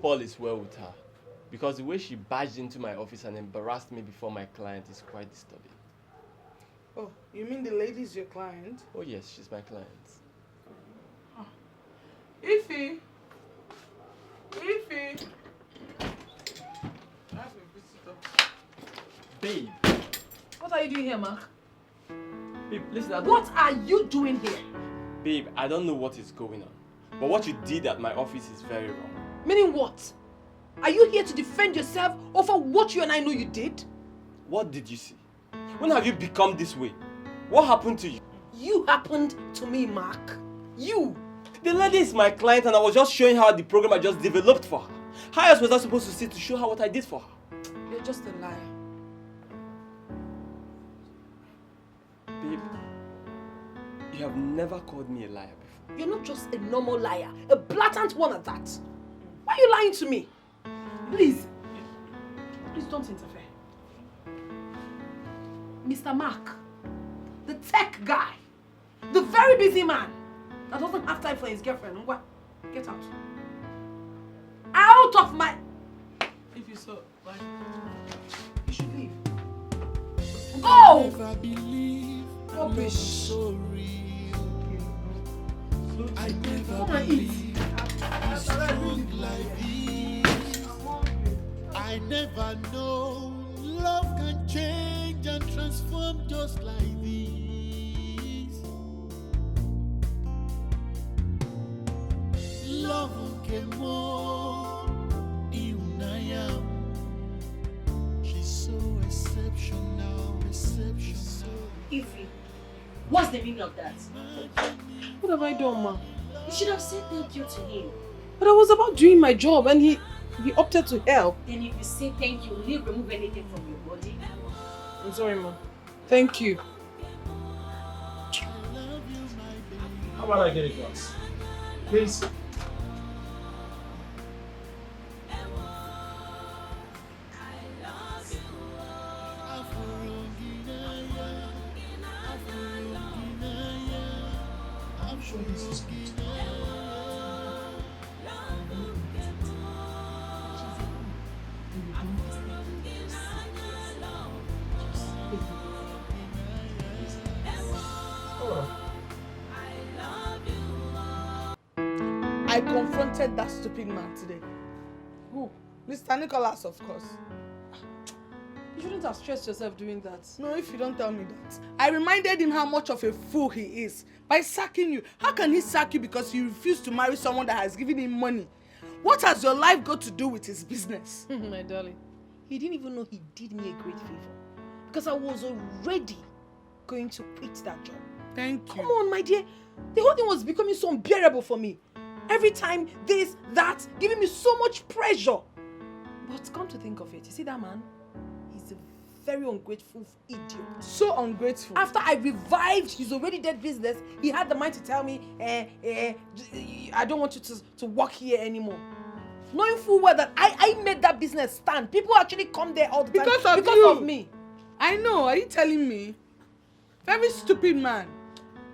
hope all is well with her. Because the way she barged into my office and embarrassed me before my client is quite disturbing. Oh, you mean the lady is your client? Oh yes, she's my client. Oh. Ify! Ify! I have a visitor. Babe. What are you doing here, Mark? Babe, listen, What are you doing here? Babe, I don't know what is going on. But what you did at my office is very wrong. Meaning what? Are you here to defend yourself over what you and I know you did? What did you see? When have you become this way? What happened to you? You happened to me, Mark. You! The lady is my client and I was just showing her the program I just developed for her. How else was I supposed to sit to show her what I did for her? You're just a liar. Babe, you have never called me a liar before. You're not just a normal liar, a blatant one at that. Why are you lying to me? Please don't interfere. Mr. Mark, the tech guy, the very busy man that doesn't have time for his girlfriend. What? Get out. Out of my... If you saw, like... You should leave. Go! Rubbish. I never Come and eat. I never know love can change and transform just like this. Love came more in I am. She's so exceptional. Ify, what's the meaning of that? What have I done, ma? You should have said thank you to him. But I was about doing my job and he opted to help. Then if you say thank you, will he remove anything from your body? I'm sorry, ma. Thank you. How about I get a glass? Please. I'm sure this is good. I confronted that stupid man today. Who? Mr. Nicholas, of course. You shouldn't have stressed yourself doing that. No, if you don't tell me that. I reminded him how much of a fool he is by sacking you. How can he sack you because you refuse to marry someone that has given him money? What has your life got to do with his business? My darling, he didn't even know he did me a great favor. Because I was already going to quit that job. Thank you. Come on, my dear. The whole thing was becoming so unbearable for me. Every time, this, that, giving me so much pressure. But come to think of it, you see that man? He's a very ungrateful idiot. So ungrateful. After I revived his already dead business, he had the mind to tell me, I don't want you to work here anymore. Knowing full well that I made that business stand. People actually come there all the time because of me. I know, are you telling me? Very stupid man.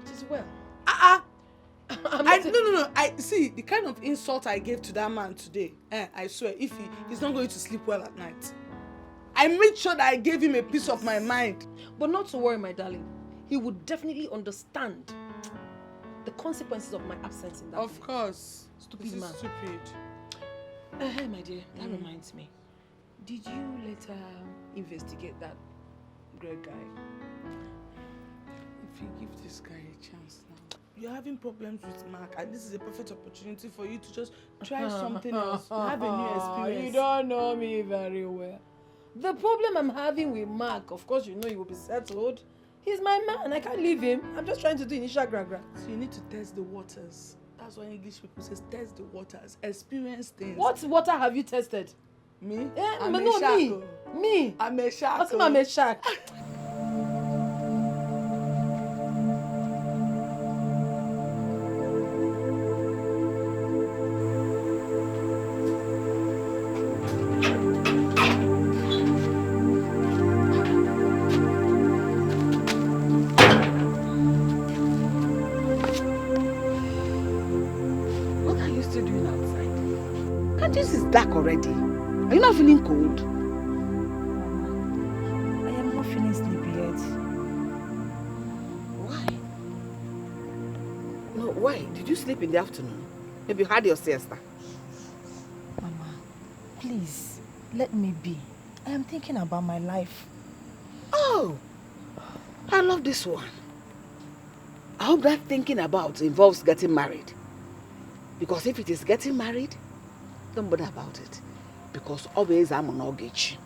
It is well. No. I see the kind of insult I gave to that man today. I swear, if he's not going to sleep well at night. I made sure that I gave him a piece of my mind. But not to worry, my darling. He would definitely understand the consequences of my absence in that Of course. Stupid man. Stupid. Hey, my dear, that reminds me. Did you later investigate that Greg guy? If you give this guy a chance now. You're having problems with Mark, and this is a perfect opportunity for you to just try something else. Have a new experience. You don't know me very well. The problem I'm having with Mark, of course, you know he will be settled. He's my man. I can't leave him. I'm just trying to do initial gra-gra. So you need to test the waters. That's why English people say test the waters. Experience things. What water have you tested? Me? I'm me. Me. I'm a shark. What's I'm a shark? And this is dark already. Are you not feeling cold? I am not feeling sleepy yet. Why? No, why? Did you sleep in the afternoon? Maybe you had your siesta. Mama, please, let me be. I am thinking about my life. Oh, I love this one. I hope that thinking about involves getting married. Because if it is getting married, don't bother about it. Because always I'm on mortgage.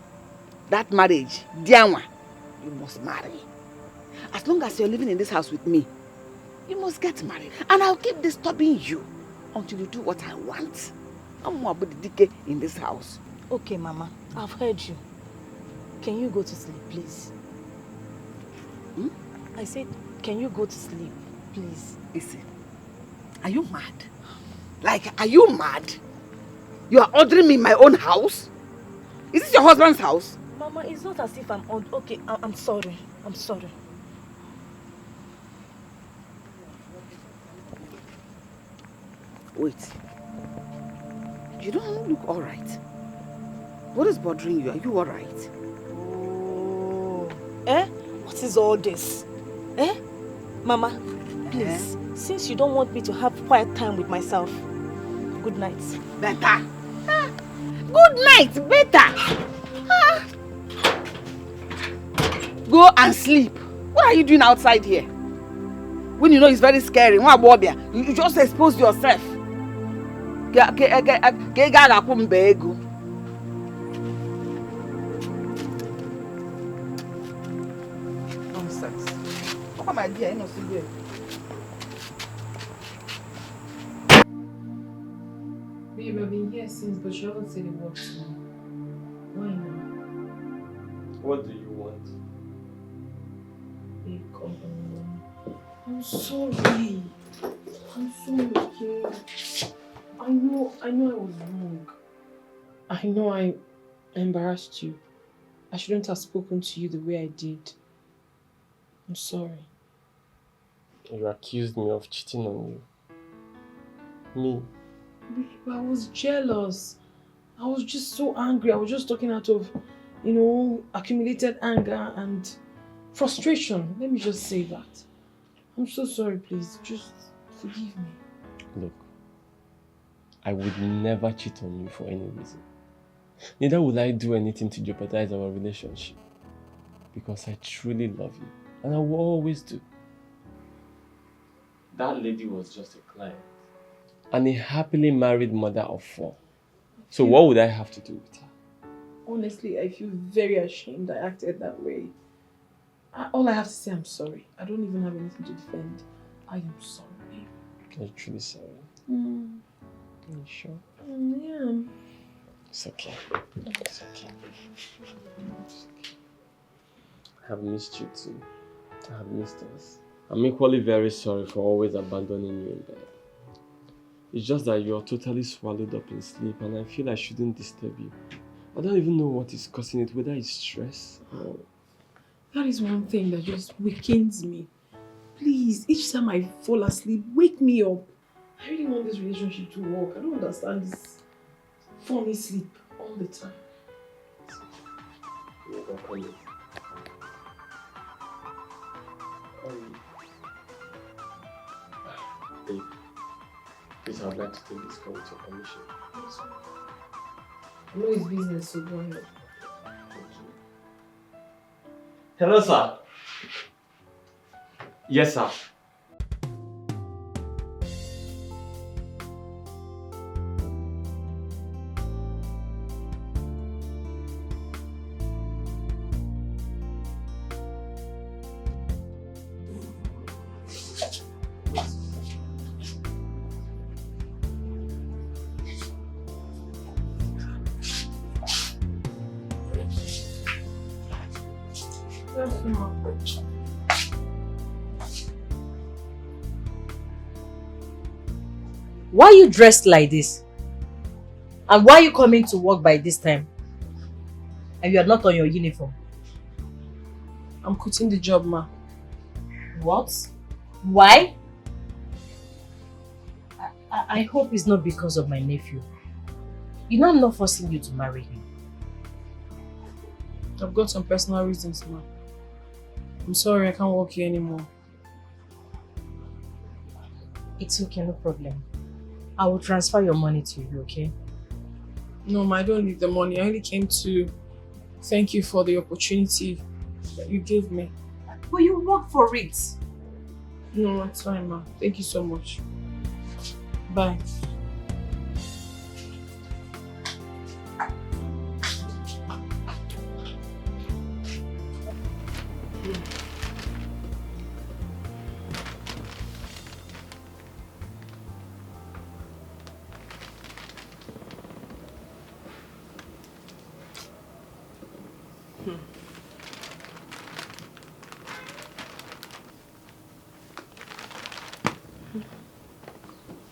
That marriage, Dianwa, you must marry. As long as you're living in this house with me, you must get married. And I'll keep disturbing you until you do what I want. I'm more about the decay in this house. Okay, Mama, I've heard you. Can you go to sleep, please? I said, can you go to sleep, please? Listen, are you mad? Like, are you mad? You are ordering me in my own house? Is this your husband's house? Mama, it's not as if I'm on. Okay, I'm sorry. I'm sorry. Wait. You don't look alright. What is bothering you? Are you alright? Oh. What is all this? Mama, please, since you don't want me to have quiet time with myself, good night. Better. Good night, better. Go and sleep. What are you doing outside here? When you know it's very scary, you just expose yourself. Nonsense. Come my dear, no see you. Babe, I've been here since, but you haven't said a word to me. Why now? What do you want? Babe, come on. I'm sorry. I'm sorry, okay? I know I was wrong. I know I embarrassed you. I shouldn't have spoken to you the way I did. I'm sorry. You accused me of cheating on you. Me? Babe, I was jealous. I was just so angry. I was just talking out of, accumulated anger and frustration. Let me just say that. I'm so sorry, please. Just forgive me. Look, I would never cheat on you for any reason. Neither would I do anything to jeopardize our relationship. Because I truly love you. And I will always do. That lady was just a client. And a happily married mother of 4. So what would I have to do with her? Honestly, I feel very ashamed I acted that way. All I have to say, I'm sorry. I don't even have anything to defend. I am sorry. Are you truly sorry? Are you sure? Yeah. It's okay. It's okay. I have missed you too. I have missed us. I'm equally very sorry for always abandoning you in bed. It's just that you're totally swallowed up in sleep and I feel I shouldn't disturb you. I don't even know what is causing it, whether it's stress or... That is one thing that just wakens me. Please, each time I fall asleep, wake me up. I really want this relationship to work. I don't understand this funny sleep all the time. You're welcome. Babe, please, I'd like to take this call with your permission. I know it's business, so go ahead. Hello, sir. Yes, sir. Why are you dressed like this? And why are you coming to work by this time? And you are not on your uniform? I'm quitting the job, ma. What? Why? I hope it's not because of my nephew. You know I'm not forcing you to marry him. I've got some personal reasons, ma. I'm sorry, I can't work here anymore. It's okay, no problem. I will transfer your money to you, okay? No, ma, I don't need the money. I only came to thank you for the opportunity that you gave me. But you worked for it. No, it's fine, ma. Thank you so much. Bye.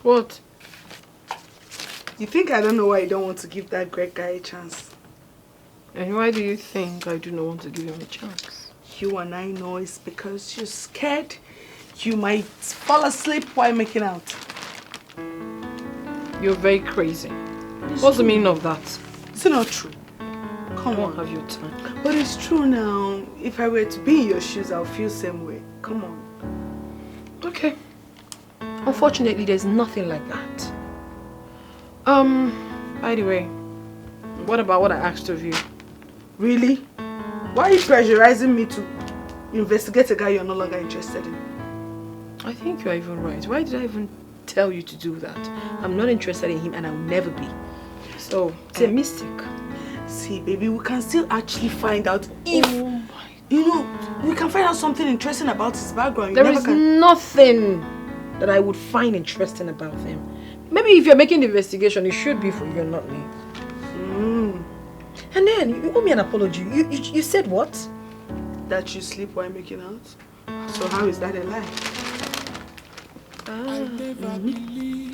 What? You think I don't know why you don't want to give that Greg guy a chance? And why do you think I do not want to give him a chance? You and I know it's because you're scared you might fall asleep while making out. You're very crazy. What's the meaning of that? Is it not true? Come I don't on. have your time. But it's true now. If I were to be in your shoes, I'll feel the same way. Come on. Okay. Unfortunately, there's nothing like that. By the way, what about what I asked of you? Really? Why are you pressurizing me to investigate a guy you're no longer interested in? I think you're even right. Why did I even tell you to do that? I'm not interested in him and I'll never be. So, it's a mistake. See, baby, we can still actually find out if, you know, we can find out something interesting about his background. There is nothing that I would find interesting about him. Maybe if you're making the investigation, it should be for you and not me. And then, you owe me an apology. You said what? That you sleep while making out? So how is that a lie?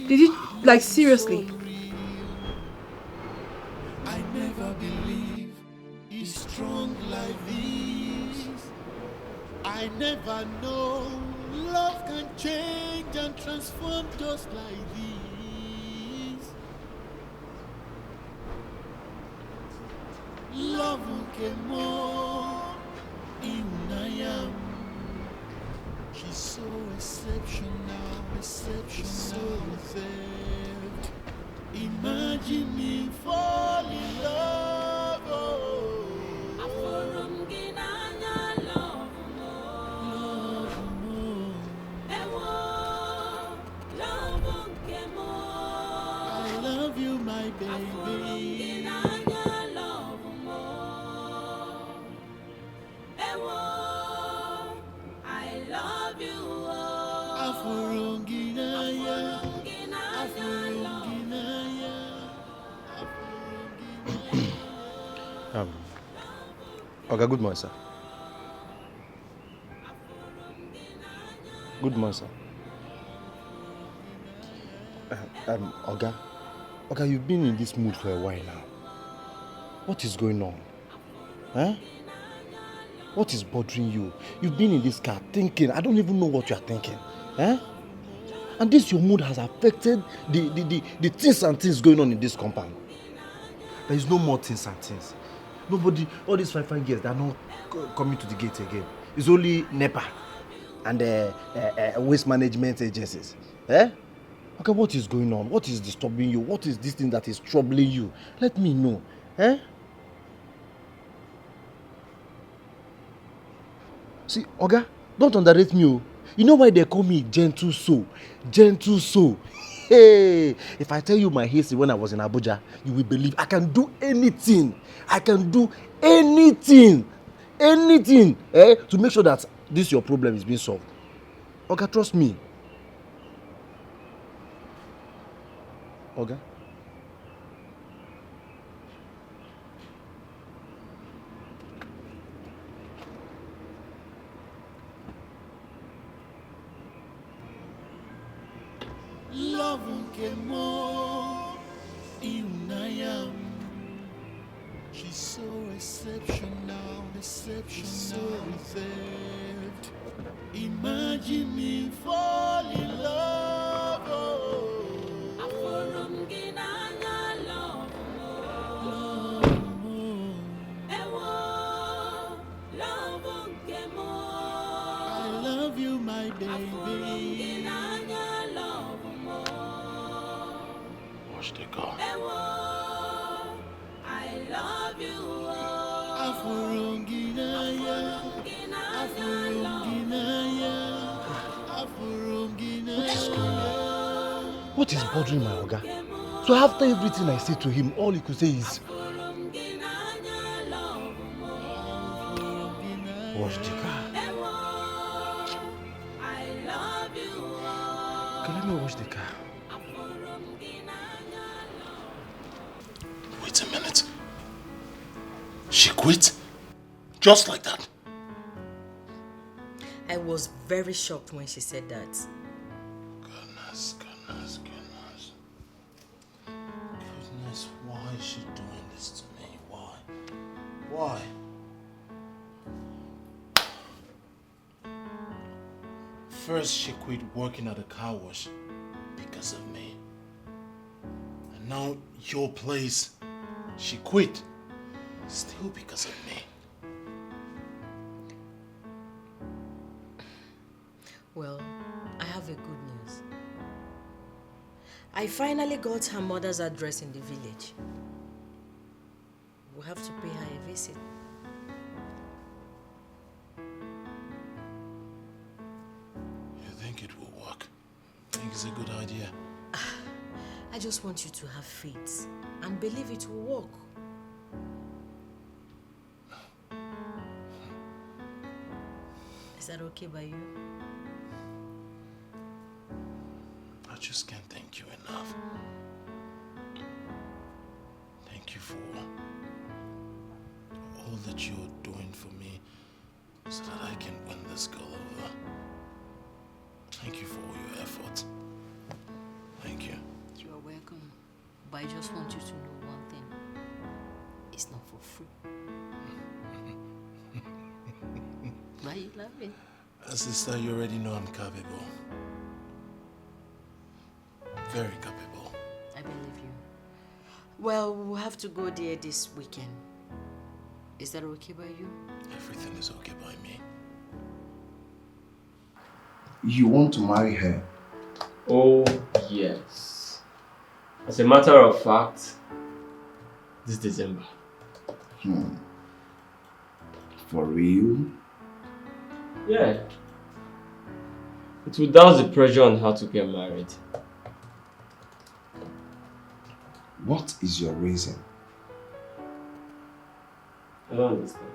Did you, like, seriously? I never believe it's strong like this. I never know love can change and transform just like this. Love came more in I am. She's so exceptional, so reserved. Imagine me fall in love. Oh. I love you, my baby. Okay, good morning, sir. Good morning, sir. Oga, you've been in this mood for a while now. What is going on? Huh? What is bothering you? You've been in this car thinking. I don't even know what you are thinking. Huh? And this your mood has affected the things and things going on in this compound. There is no more things and things. Nobody, all these fine girls, they are not coming to the gate again. It's only NEPA and waste management agencies. Eh? Okay, what is going on? What is disturbing you? What is this thing that is troubling you? Let me know. Eh? See, Oga, don't underrate me. Oh. You know why they call me gentle soul? Gentle soul. Hey, if I tell you my history when I was in Abuja, you will believe I can do anything. I can do anything. Anything. To make sure that this your problem is being solved. Oga, trust me. Oga. Love came more in I am. She's so exceptional, so reserved. Imagine me fall in love. Oh. Watch the car. I love you. Afurunginaya. What is going on? What is bothering my Oga? So after everything I say to him, all he could say is wash the car. Okay, let me wash the car. Wait a minute. She quit? Just like that? I was very shocked when she said that. Goodness. Goodness, why is she doing this to me? Why? First, she quit working at the car wash because of me. And now, your place, she quit still because of me. Well, I have a good news. I finally got her mother's address in the village. We'll have to pay her a visit. You think it will work? Think it's a good idea? I just want you to have faith and believe it will work. Is that okay by you? I just can't thank you enough. Thank you for all that you're doing for me so that I can win this girl over. Thank you for all your effort. Thank you. You are welcome. But I just want you to know one thing. It's not for free. Why you laughing? Sister, you already know I'm capable. Very capable. I believe you. Well, we'll have to go there this weekend. Is that okay by you? Everything is okay by me. You want to marry her? Oh, yes. As a matter of fact, this December. For real? Yeah. It will douse the pressure on her to get married. What is your reason? I don't understand.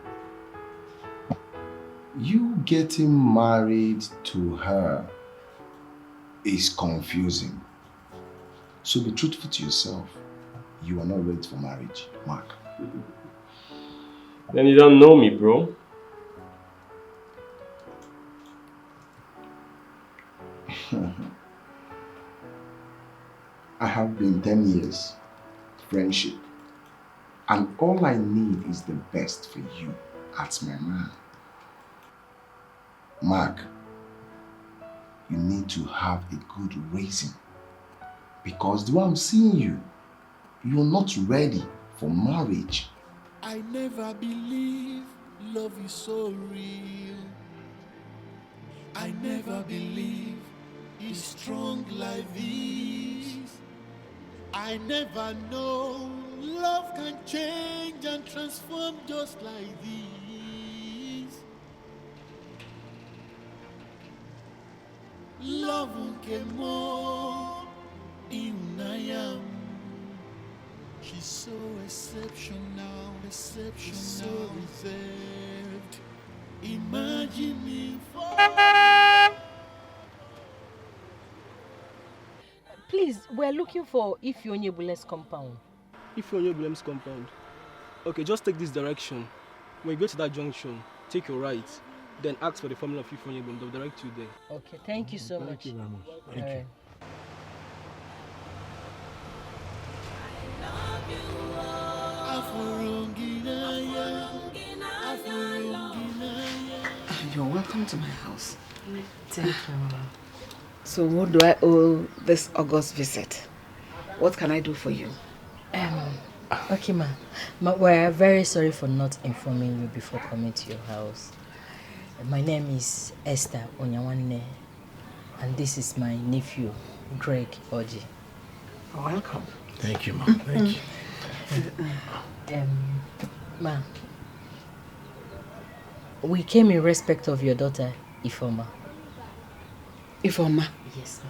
You getting married to her is confusing. So be truthful to yourself. You are not ready for marriage, Mark. Then you don't know me, bro. I have been 10 years friendship, and all I need is the best for you as my man. Mark, you need to have a good reason, because the way I'm seeing you, you're not ready for marriage. I never believe love is so real. I never believe it's strong like this. I never know love can change and transform just like this. Love came more in I am. She's so exceptional, so reserved. Imagine me for. Please, we're looking for Ifeonyebule's compound. Ifeonyebule's compound. Okay, just take this direction. When you go to that junction, take your right. Then ask for the formula of Ifeonyebule. They'll direct you there. Okay, thank you so much. Thank you very much. Thank you. You're welcome to my house. Thank you, Mama. So what do I owe this August visit? What can I do for you? Okay, ma. We're very sorry for not informing you before coming to your house. My name is Esther Onyawanne, and this is my nephew, Greg Oji. Welcome. Thank you, Mom. Thank you. Ma, we came in respect of your daughter, Ifoma. Ifeoma, Yes, ma.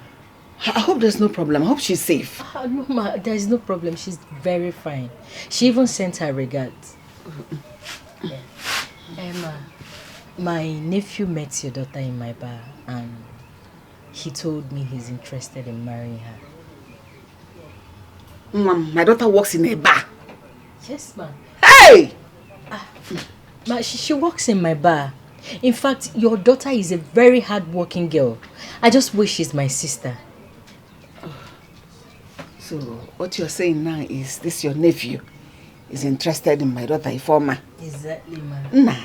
I hope there's no problem. I hope she's safe. No, ma, there is no problem. She's very fine. She even sent her regards. Yeah. Emma, my nephew met your daughter in my bar and he told me he's interested in marrying her. My daughter works in a bar. Yes, ma. Hey! Ma, she works in my bar. In fact, your daughter is a very hard-working girl. I just wish she's my sister. So, what you're saying now is this your nephew is interested in my daughter Ifeoma? Exactly, ma. Nah.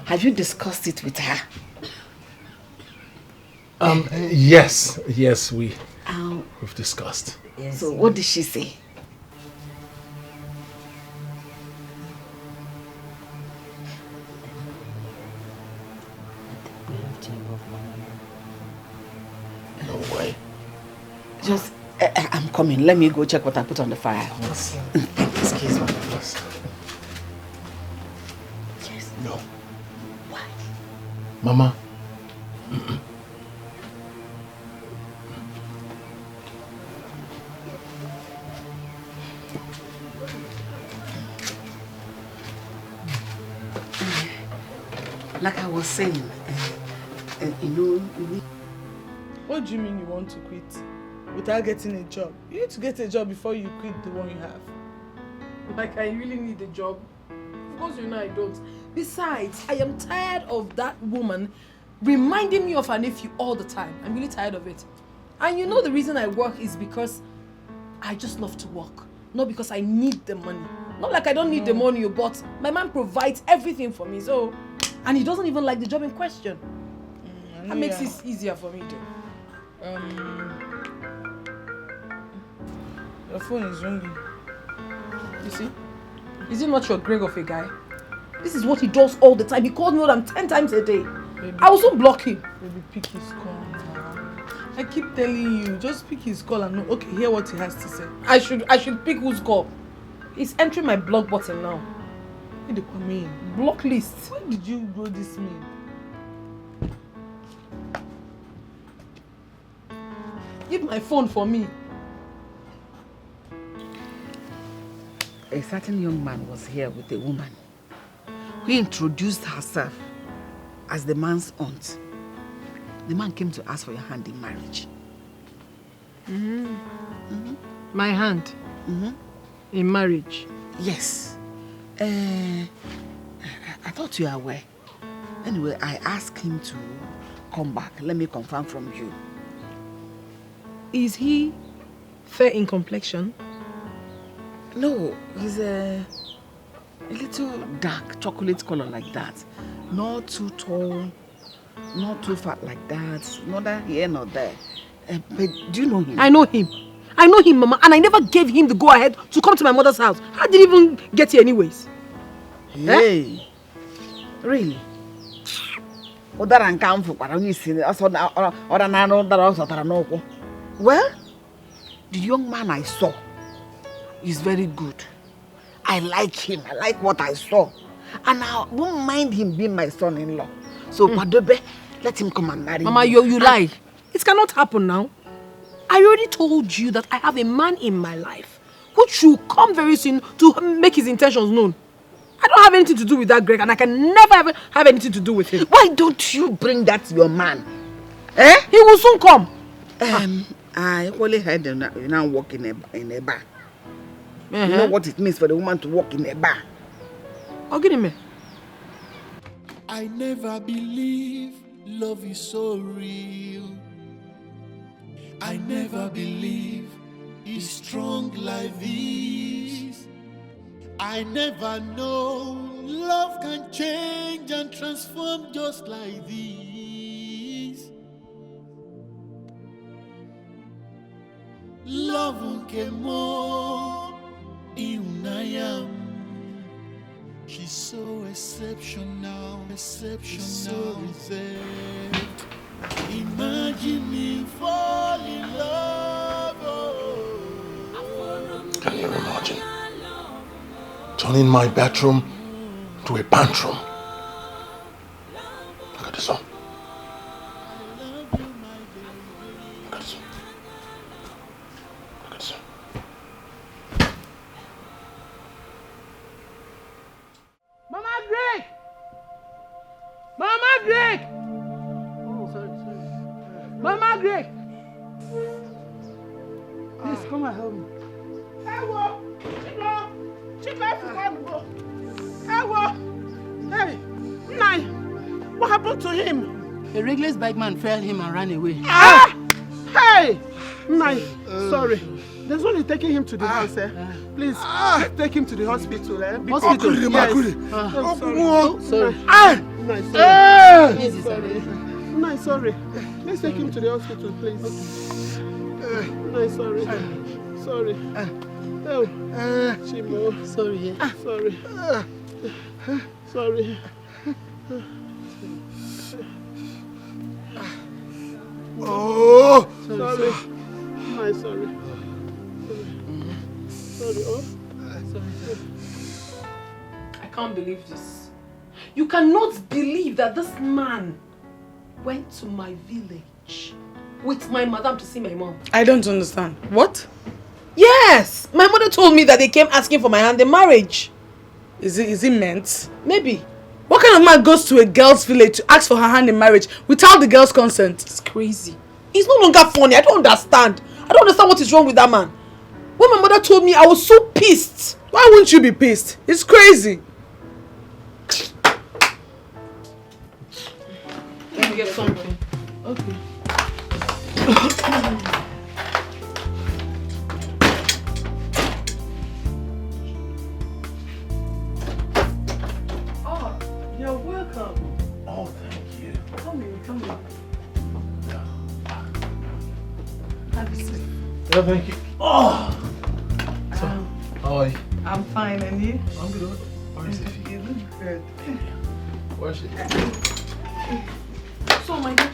Have you discussed it with her? Yes, we've discussed. Yes, So, what did she say? No way. Just, I'm coming. Let me go check what I put on the fire. Yes. Excuse me. Yes. Yes. No. Why? Mama. Like I was saying, What do you mean you want to quit without getting a job? You need to get a job before you quit the one you have. Like, I really need a job. Of course, you know I don't. Besides, I am tired of that woman reminding me of her nephew all the time. I'm really tired of it. And you know the reason I work is because I just love to work. Not because I need the money. Not like I don't need the money, but my man provides everything for me. So, and he doesn't even like the job in question. That makes it easier for me though. Your phone is ringing. You see? Is it not your Greg of a guy? This is what he does all the time. He calls me more than 10 times a day. Baby, I will soon block him. Baby, pick his call now. I keep telling you, just pick his call and know, okay, hear what he has to say. I should pick whose call. He's entering my block button now. What do you mean? Block list. When did you grow this mean? Give my phone for me. A certain young man was here with a woman who introduced herself as the man's aunt. The man came to ask for your hand in marriage. My hand. In marriage. Yes. I thought you were aware. Anyway, I asked him to come back. Let me confirm from you. Is he fair in complexion? No, he's a little dark chocolate color like that. Not too tall, not too fat like that. Neither here nor there. But do you know him? I know him. I know him, Mama, and I never gave him the go-ahead to come to my mother's house. How did he even get here anyways? Hey, really? Well, the young man I saw is very good. I like him. I like what I saw. And I won't mind him being my son-in-law. So, Padobe, let him come and marry Mama, me. you lie. It cannot happen now. I already told you that I have a man in my life who should come very soon to make his intentions known. I don't have anything to do with that Greg, and I can never ever have anything to do with him. Why don't you bring that to your man? He will soon come. I only heard you now work in a bar. You know what it means for the woman to work in a bar. I'll get him here. I never believe love is so real. I never believe it's strong like this. I never know love can change and transform just like this. Love came more in I am. She's so exceptional, so reserved. Imagine me fall in love. Oh. Can you imagine? Turning my bedroom to a pantry. Look at this one. Look at this one. Look at this one. Mama Greg! Mama Greg! Oh, sorry. Mama Greg! Please come and help me. Ewo! Chico, if you can't go. Ewo! Hey, Nai, what happened to him? A reckless bike man fell him and ran away. Ah! Hey! Nai, sorry. There's only taking him to the house, eh? Please, let's take him to the hospital, eh? Hospital? Yes. Sorry. Nai, sorry. Easy, Sorry. Nai, sorry. Let's take him to the hospital, please. Nai, sorry. Sorry. Oh, Chimo. Sorry. Sorry. Sorry. Oh! Sorry. Nai, sorry. Sorry. Oh. I can't believe this. You cannot believe that this man went to my village with my madam to see my mom. I don't understand. What? Yes! My mother told me that they came asking for my hand in marriage. Is it meant? Maybe. What kind of man goes to a girl's village to ask for her hand in marriage without the girl's consent? It's crazy. It's no longer funny. I don't understand. I don't understand what is wrong with that man. When my mother told me, I was so pissed. Why wouldn't you be pissed? It's crazy. Let me get something. Okay. Oh, you're welcome. Oh, thank you. Come in. Have a seat. Yeah, thank you. Oh! So, how are you? I'm fine, and you? I'm good. Where is it? You look good. Where is it? So, my dear,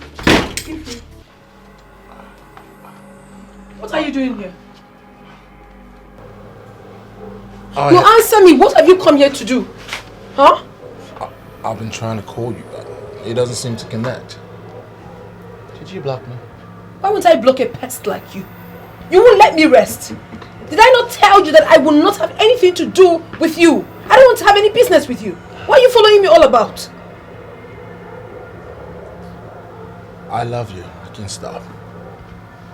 what are you doing here? You answer me. What have you come here to do? Huh? I've been trying to call you, but it doesn't seem to connect. Did you block me? Why won't I block a pest like you? You won't let me rest. Did I not tell you that I will not have anything to do with you? I don't want to have any business with you. What are you following me all about? I love you. I can't stop.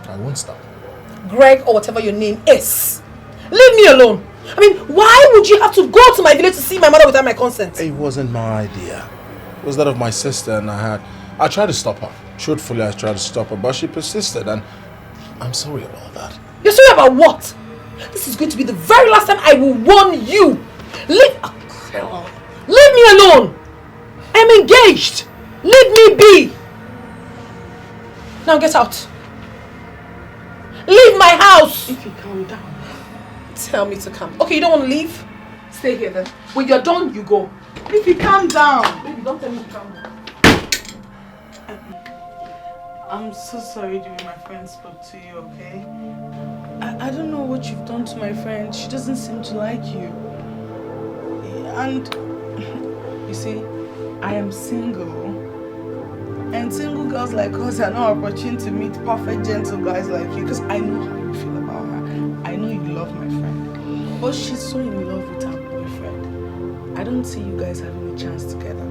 I won't stop. Greg, or whatever your name is. Leave me alone. I mean, why would you have to go to my village to see my mother without my consent? It wasn't my idea. It was that of my sister, and I tried to stop her. Truthfully, I tried to stop her, but she persisted, and I'm sorry about that. You're sorry about what? This is going to be the very last time I will warn you. Leave me alone. I'm engaged. Leave me be. Now get out. Leave my house. If you calm down. Tell me to come. Okay, you don't want to leave? Stay here then. When you're done, you go. If you calm down. Baby, don't tell me to calm down. I'm so sorry the way my friend spoke to you, okay? I don't know what you've done to my friend. She doesn't seem to like you. And, you see, I am single. And single girls like us are not opportune to meet perfect, gentle guys like you. Because I know how you feel about her. I know you love my friend. But she's so in love with her boyfriend. I don't see you guys having a chance together.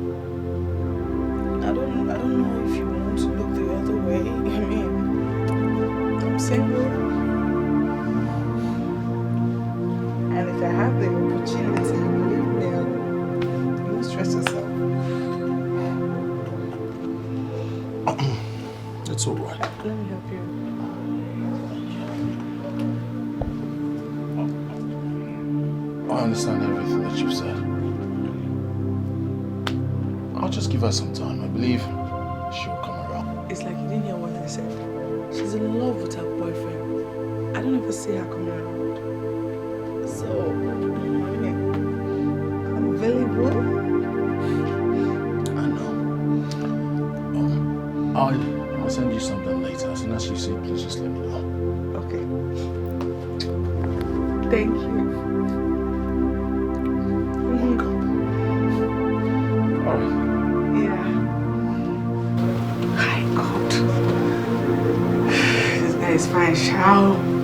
I don't know if you want to look the other way. I mean, I'm single. And if I have the opportunity, believe me, you won't stress yourself. It's all right. Let me help you. I understand everything that you've said. I'll just give her some time. I believe she'll come around. It's like you didn't hear what I said. She's in love with her boyfriend. I don't ever see her coming around. So, I mean, I'm available. I know. I'll send you something later. As soon as you see it, please just let me know. Okay. Thank you. Yeah. My God. This guy is fine, shall.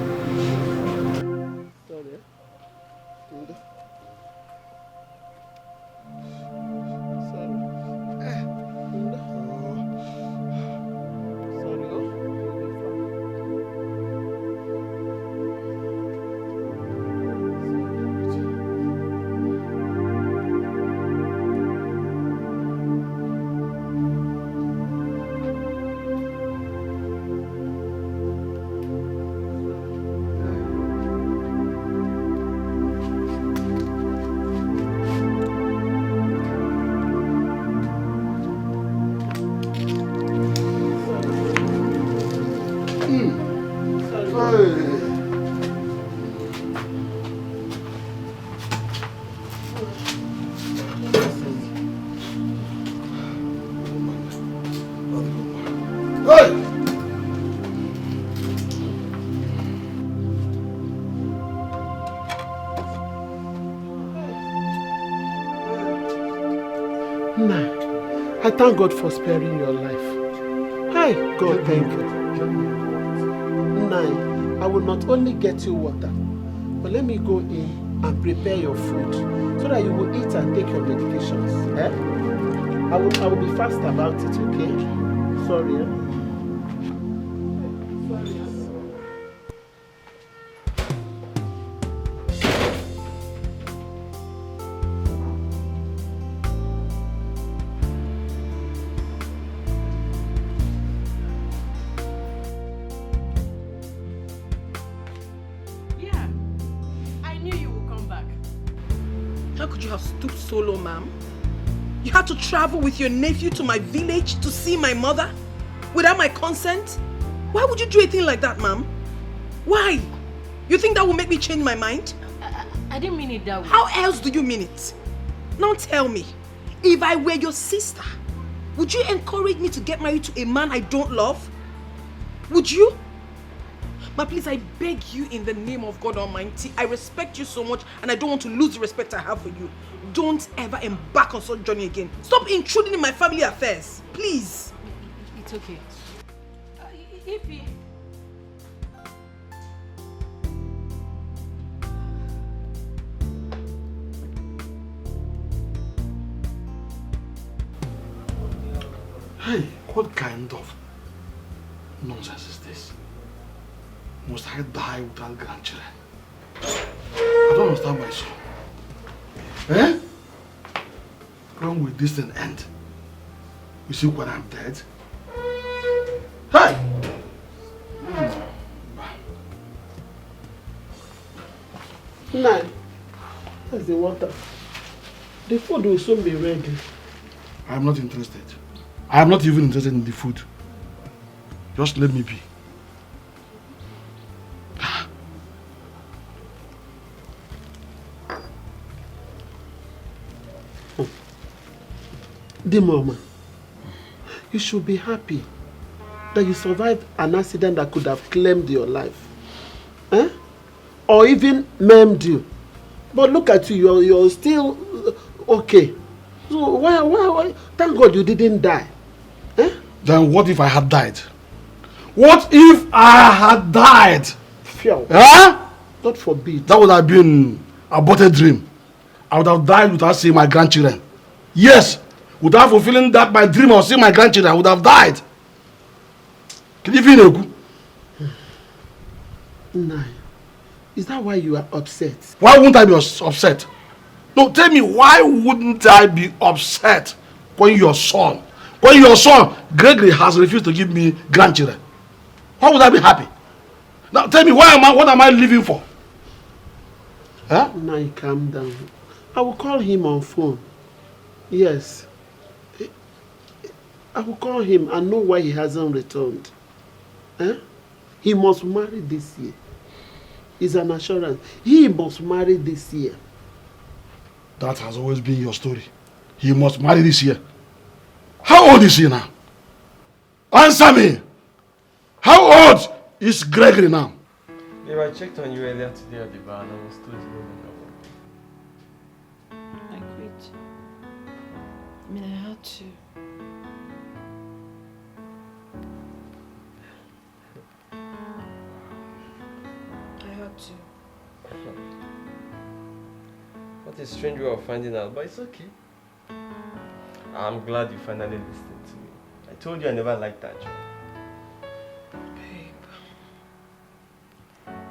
I thank God for sparing your life. Hi, God, thank you. Nai, I will not only get you water, but let me go in and prepare your food so that you will eat and take your medications. Eh? I will be fast about it, okay? Sorry, eh? So low, ma'am. You had to travel with your nephew to my village to see my mother without my consent? Why would you do a thing like that, ma'am? Why? You think that will make me change my mind? I didn't mean it that way. How else do you mean it? Now tell me, if I were your sister, would you encourage me to get married to a man I don't love? Would you? Ma, please, I beg you in the name of God Almighty. I respect you so much and I don't want to lose the respect I have for you. Don't ever embark on such journey again. Stop intruding in my family affairs. Please. It's okay. Hey, what kind of nonsense is this? Must I die without grandchildren? I don't understand my son. Eh? When will this thing end? You see when I'm dead? Hey! Nai, that's the water. The food will soon be ready. I am not interested. I am not even interested in the food. Just let me be. Dimoma, you should be happy that you survived an accident that could have claimed your life. Eh? Or even maimed you. But look at you, you're still okay. So why? Thank God you didn't die. Eh? Then what if I had died? What if I had died? Fear. Huh? God forbid. That would have been a aborted dream. I would have died without seeing my grandchildren. Yes, without fulfilling that my dream of seeing my grandchildren, I would have died. Can you feel it? Nai, is that why you are upset? Why wouldn't I be upset? No, tell me, why wouldn't I be upset when your son, Gregory, has refused to give me grandchildren? Why would I be happy? Now tell me, what am I living for? Huh? Nai, calm down. I will call him on phone. Yes. I will call him and know why he hasn't returned. Eh? He must marry this year. It's an assurance. He must marry this year. That has always been your story. He must marry this year. How old is he now? Answer me. How old is Gregory now? Babe, I checked on you earlier today at the bar and I was told you no longer work. I quit. I mean, I had to. I had to. What a strange way of finding out, but it's okay. I'm glad you finally listened to me. I told you I never liked that job. Babe,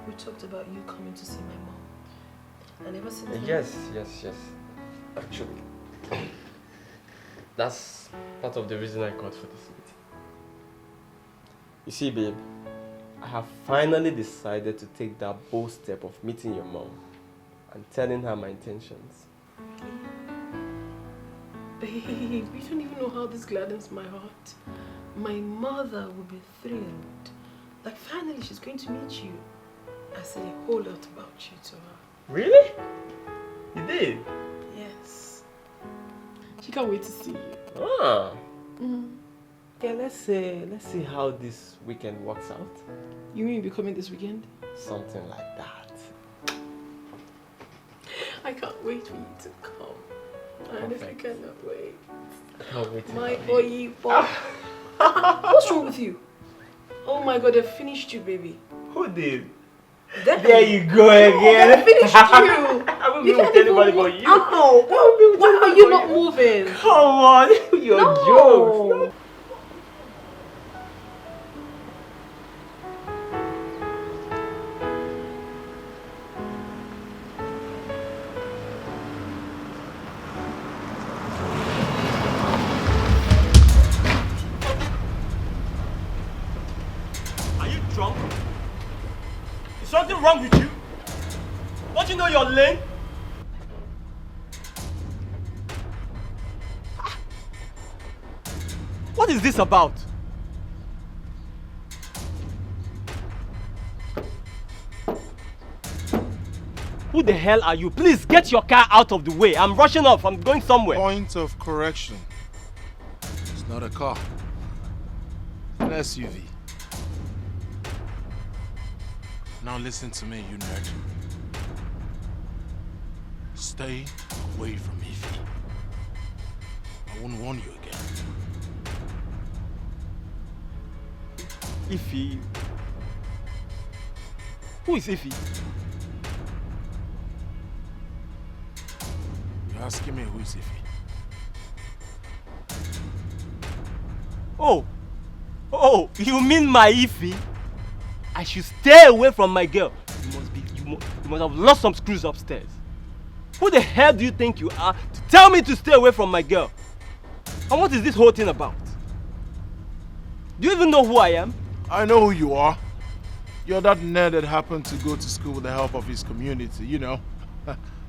we talked about you coming to see my mom. I never said that. Yes. Actually, that's part of the reason I called for this meeting. You see, babe, I have finally decided to take that bold step of meeting your mom and telling her my intentions. Babe, you don't even know how this gladdens my heart. My mother will be thrilled. Like, finally, she's going to meet you. I said a whole lot about you to her. Really? You did? Yes. She can't wait to see you. Ah. Mm. Yeah, let's see how this weekend works out. You mean you'll be coming this weekend? Something like that. I can't wait for you to come. I honestly cannot wait. I can't wait to My have you. Oyibo. What's wrong with you? Oh my God, they finished you, baby. Who did? There you go again. They finished you. I won't be with anybody but you. Ow. Why are you not moving? Come on, your jokes. Are you drunk? Is something wrong with you? Don't you know your lane? What is this about? Who the hell are you? Please get your car out of the way. I'm rushing off. I'm going somewhere. Point of correction. It's not a car. An SUV. Now listen to me, you nerd. Stay away from Ify. I won't warn you again. Ify? Who is Ify? You're asking me who is Ify? Oh, you mean my Ify? I should stay away from my girl. You must have lost some screws upstairs. Who the hell do you think you are to tell me to stay away from my girl? And what is this whole thing about? Do you even know who I am? I know who you are. You're that nerd that happened to go to school with the help of his community, you know.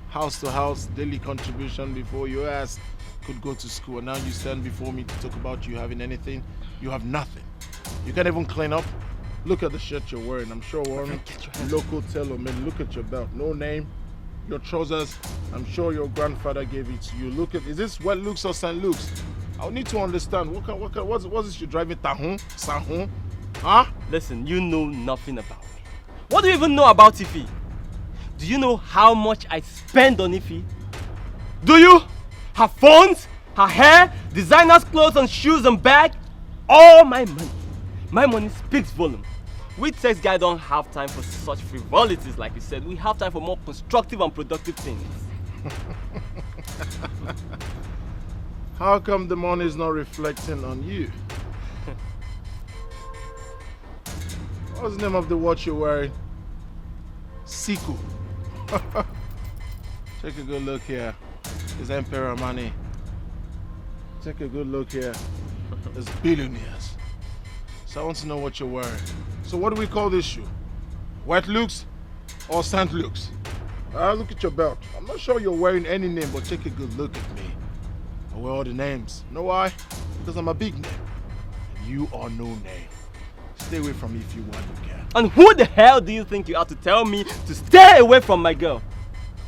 House to house, daily contribution before your ass could go to school. And now you stand before me to talk about you having anything. You have nothing. You can't even clean up. Look at the shirt you're wearing. I'm sure wearing local tailor-made. Look at your belt. No name. Your trousers. I'm sure your grandfather gave it to you. Look at, is this Wet Looks or St. Luke's? I'll need to understand. What's this you're driving? Tahun? Sahun? Huh? Listen, you know nothing about me. What do you even know about Ify? Do you know how much I spend on Ify? Do you? Her phones, her hair, designers' clothes and shoes and bag. All my money. My money speaks volume. We sex guys don't have time for such frivolities like you said. We have time for more constructive and productive things. How come the money is not reflecting on you? What's the name of the watch you're wearing? Siku. Take a good look here. It's Emperor money. Take a good look here. It's Billionaires. So I want to know what you're wearing. So what do we call this shoe? Wet Looks or St. Luke's? Look at your belt. I'm not sure you're wearing any name, but take a good look at me. I wear all the names. Know why? Because I'm a big name. And you are no name. Stay away from me if you want, you can. And who the hell do you think you are to tell me to stay away from my girl?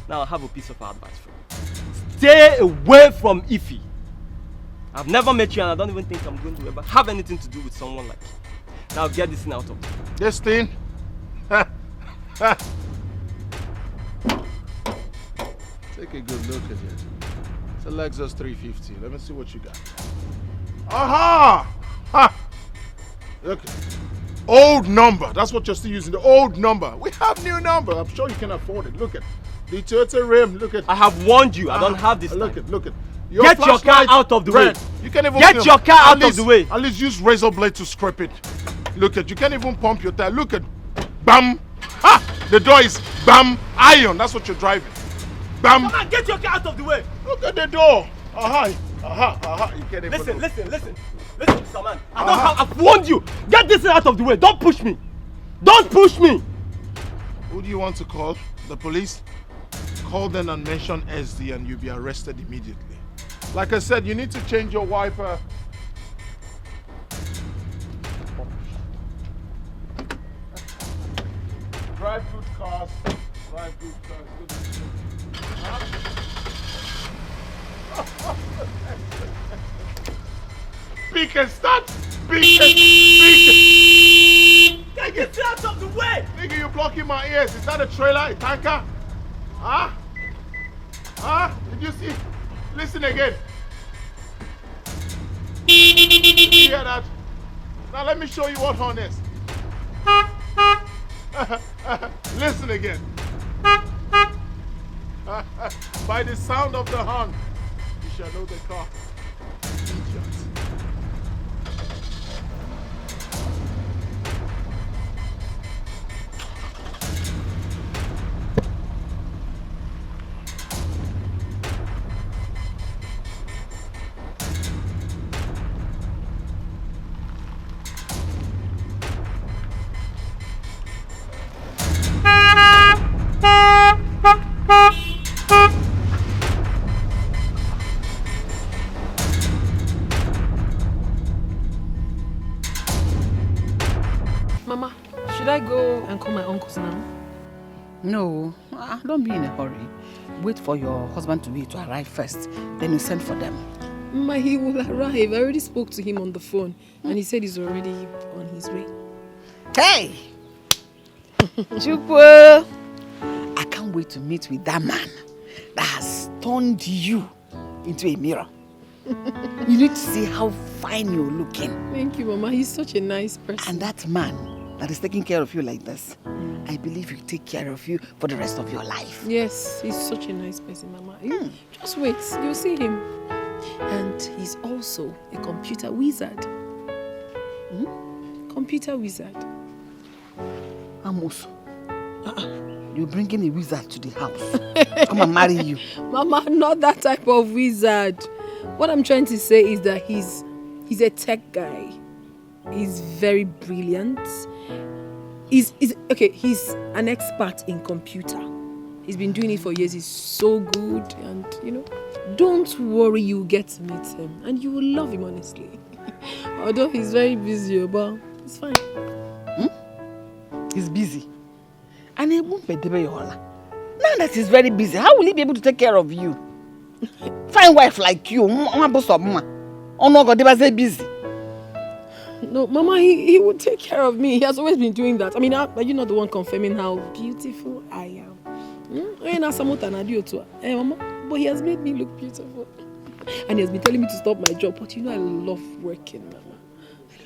Now I have a piece of advice for you. Stay away from Ify. I've never met you and I don't even think I'm going to ever have anything to do with someone like you. Now get this thing out of me. This thing? Take a good look at it. It's a Lexus 350. Let me see what you got. Aha! Ha! Look. Old number. That's what you're still using. The old number. We have new number. I'm sure you can afford it. Look at the Toyota rim. Look at. I have warned you. I don't have this. Look at. Get your car out of the way. You can't even get your car out of the way. At least use razor blade to scrape it. Look at. You can't even pump your tire. Look at. Bam. Ha! The door is bam. Iron. That's what you're driving. Bam. Come on, get your car out of the way. Look at the door. Aha. You can't even listen, Mr. Man. I've warned you. Get this thing out of the way. Don't push me. Don't push me. Who do you want to call? The police? Call them and mention SD and you'll be arrested immediately. Like I said, you need to change your wiper. Drive good cars. Drive good cars. Speak and start. Speak. Get this out of the way. Nigga, you're blocking my ears. Is that a trailer? A tanker? Huh? Did you see? Listen again. You hear that? Now let me show you what horn is. Listen again. By the sound of the horn, you shall know the car. Idiot. Mama, should I go and call my uncles now? No, don't be in a hurry. Wait for your husband to arrive first. Then you send for them. Mama, he will arrive. I already spoke to him on the phone. And he said he's already on his way. Hey! Chukwu! I can't wait to meet with that man that has turned you into a mirror. You need to see how fine you're looking. Thank you, Mama. He's such a nice person. And that man that is taking care of you like this, I believe he'll take care of you for the rest of your life. Yes, he's such a nice person, Mama. Just wait, you'll see him. And he's also a computer wizard. Computer wizard. Amos, you're bringing a wizard to the house. Come and marry you. Mama, not that type of wizard. What I'm trying to say is that he's a tech guy. He's very brilliant. He's an expert in computer. He's been doing it for years. He's so good, and don't worry, you'll get to meet him and you will love him, honestly. Although he's very busy, but it's fine. He's busy. And he won't be now that he's very busy, how will he be able to take care of you? Fine wife like you, oh no, God, they were busy. No, Mama, he would take care of me. He has always been doing that. I mean, are you not the one confirming how beautiful I am? Mama, but he has made me look beautiful. And he has been telling me to stop my job. But I love working, Mama.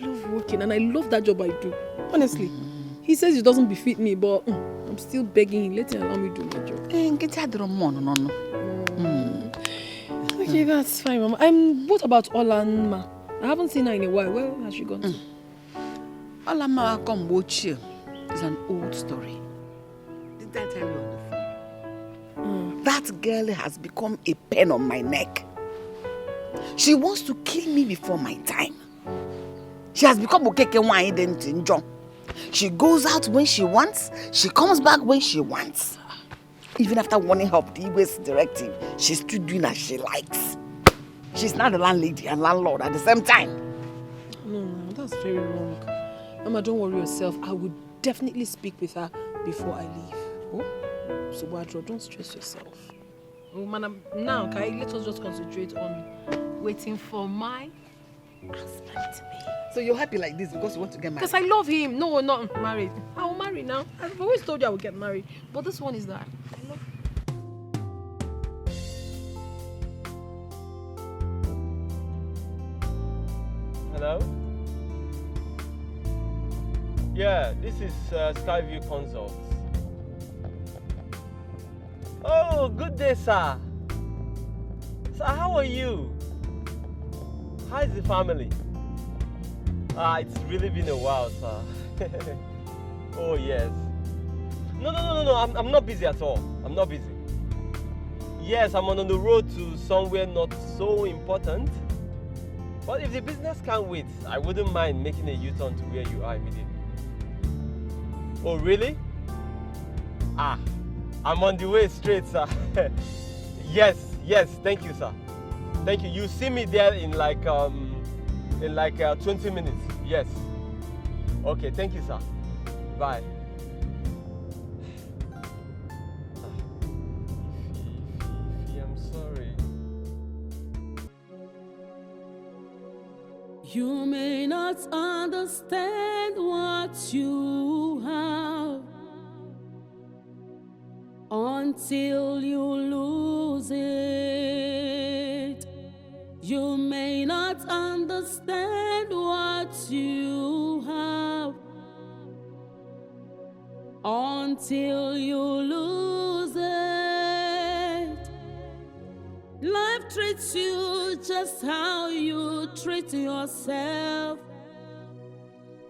I love working and I love that job I do. Honestly. He says it doesn't befit me, but I'm still begging him. Let him allow me to do my job. Okay, that's fine, Mama. What about Olanma? I haven't seen her in a while. Where has she gone to? Olanma come watch you. It's an old story. Did I tell you on the phone? That girl has become a pain on my neck. She wants to kill me before my time. She has become Okeke wine in John. She goes out when she wants. She comes back when she wants. Even after warning her of the Igwe's directive, she's still doing as she likes. She's not the landlady and landlord at the same time. No, that's very wrong. Mama, don't worry yourself. I would definitely speak with her before I leave. Oh? So, Wadro, don't stress yourself. Oh, man, now, okay, let us just concentrate on waiting for my husband to be. So you're happy like this because you want to get married? Because I love him. No, not married. I'll marry now. I've always told you I would get married. But this one is that. I love Hello? Yeah, this is Skyview Consults. Oh, good day, sir. Sir, how are you? How is the family? It's really been a while, sir. Oh, yes. No, I'm not busy at all. I'm not busy. Yes, I'm on the road to somewhere not so important. But if the business can't wait, I wouldn't mind making a U-turn to where you are immediately. Oh, really? I'm on the way straight, sir. Yes, thank you, sir. Thank you. You see me there in like 20 minutes. Yes. Okay, thank you, sir. Bye. I'm sorry. You may not understand what you have until you lose it. You may not understand what you have until you lose it. Life treats you just how you treat yourself.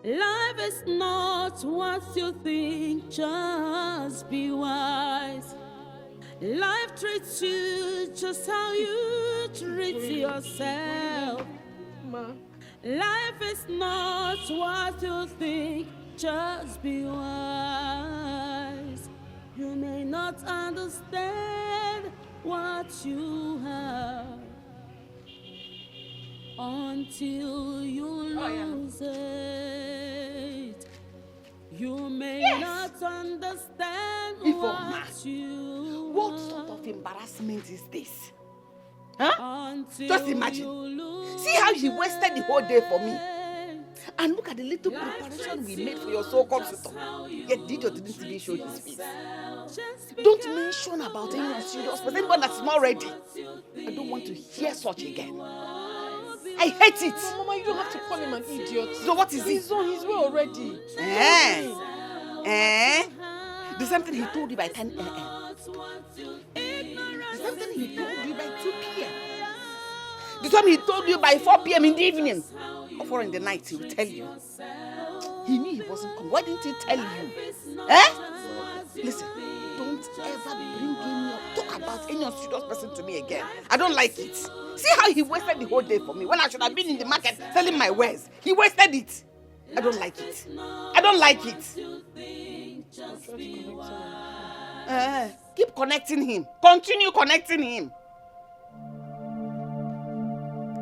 Life is not what you think, just be wise. Life treats you just how you treat yourself. Life is not what you think, just be wise. You may not understand what you have until you lose it. You may not understand what you What sort of embarrassment is this? Huh? Just imagine. See how he wasted the whole day for me. And look at the little preparation we made for your so-called suitor. Yet Didio didn't even show his face. Don't mention about anyone serious, but anyone that's not ready. I don't want to hear such again. I hate it. No, Mama, you don't have to call him an idiot. So what is it? He's on his way already. The same thing he told you by 10 a.m. The same thing he told you by 2 p.m. The same he told you by 4 p.m. in the evening. Or 4 in the night, he will tell you. He knew he wasn't coming. Why didn't he tell you? Listen, don't ever bring him or talk about any unserious person to me again. I don't like it. See how he wasted the whole day for me when I should have been in the market selling my wares. He wasted it. I don't like it. I don't like it. Keep connecting him. Continue connecting him.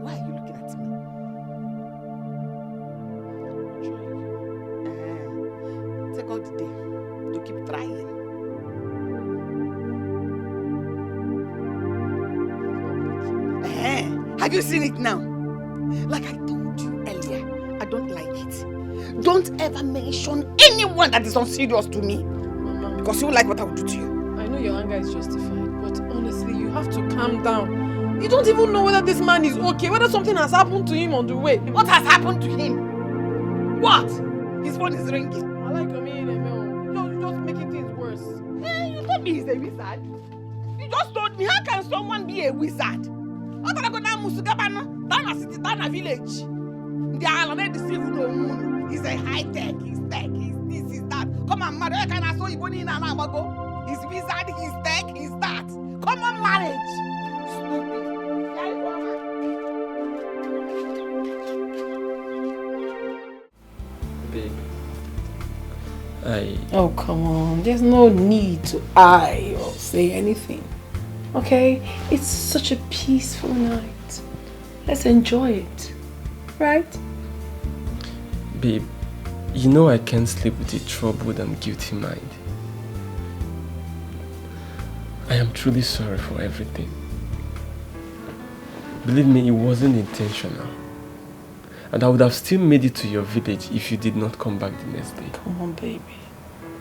Why are you looking at me? Take all the day to keep trying. Have you seen it now? Like I told you earlier, I don't like it. Don't ever mention anyone that is unserious to me. Mama, because you will like what I will do to you. I know your anger is justified, but honestly, you have to calm down. You don't even know whether this man is okay, whether something has happened to him on the way. What has happened to him? What? His phone is ringing. I like your just making things worse. You told me he's a wizard. You just told me, how can someone be a wizard? What are going to do? Down city, down a village. They are already deceiving the moon. He's a high tech, he's tech, he's this, he's that. Come on, marry. Can I saw you going in and out? He's wizard, he's tech, he's that. Come on, marriage. Babe, Oh, come on. There's no need to eye or say anything. Okay? It's such a peaceful night. Let's enjoy it. Right? Babe, you know I can't sleep with a troubled and guilty mind. I am truly sorry for everything. Believe me, it wasn't intentional. And I would have still made it to your village if you did not come back the next day. Come on, baby.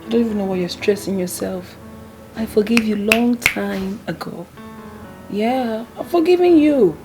I don't even know why you're stressing yourself. I forgave you long time ago. Yeah, I've forgiven you.